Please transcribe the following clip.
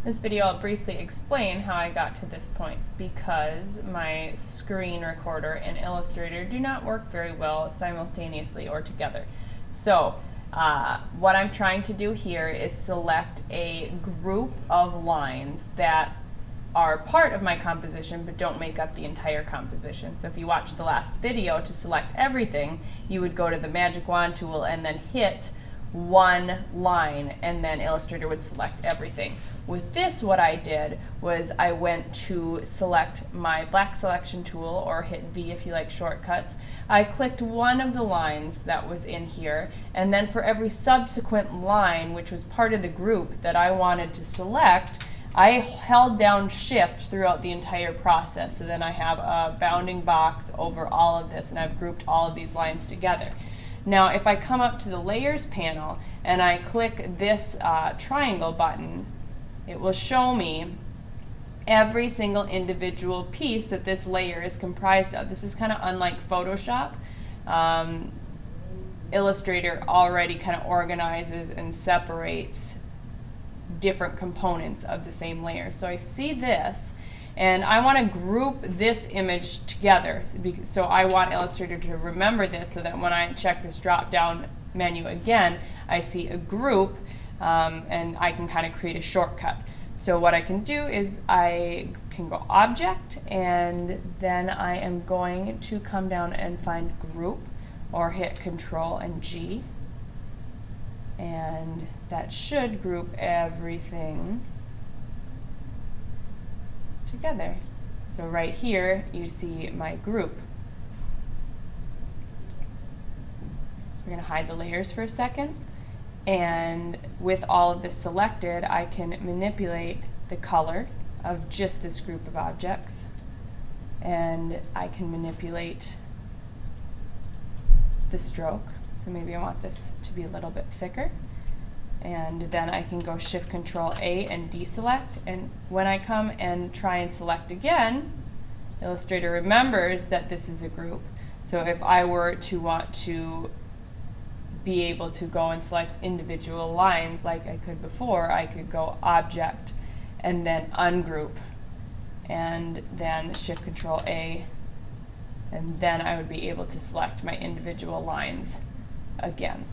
this video I'll briefly explain how I got to this point because my screen recorder and Illustrator do not work very well simultaneously or together. So what I'm trying to do here is select a group of lines that are part of my composition but don't make up the entire composition. So if you watched the last video, to select everything, you would go to the magic wand tool and then hit one line, and then Illustrator would select everything. With this, what I did was I went to select my black selection tool, or hit V if you like shortcuts. I clicked one of the lines that was in here, and then for every subsequent line, which was part of the group that I wanted to select, I held down Shift throughout the entire process. So then I have a bounding box over all of this, and I've grouped all of these lines together. Now if I come up to the Layers panel and I click this triangle button, it will show me every single individual piece that this layer is comprised of. This is kind of unlike Photoshop. Illustrator already kind of organizes and separates different components of the same layer. So I see this, and I want to group this image together. So I want Illustrator to remember this so that when I check this drop-down menu again, I see a group, and I can kind of create a shortcut. So what I can do is I can go Object, and then I am going to come down and find Group, or hit Control and G, and that should group everything together. So right here you see my group. We're going to hide the layers for a second, and with all of this selected, I can manipulate the color of just this group of objects, and I can manipulate the stroke. So maybe I want this to be a little bit thicker, and then I can go Shift Control A and deselect, and when I come and try and select again, Illustrator remembers that this is a group. So if I were to want to be able to go and select individual lines like I could before, I could go Object and then Ungroup, and then Shift Control A, and then I would be able to select my individual lines again.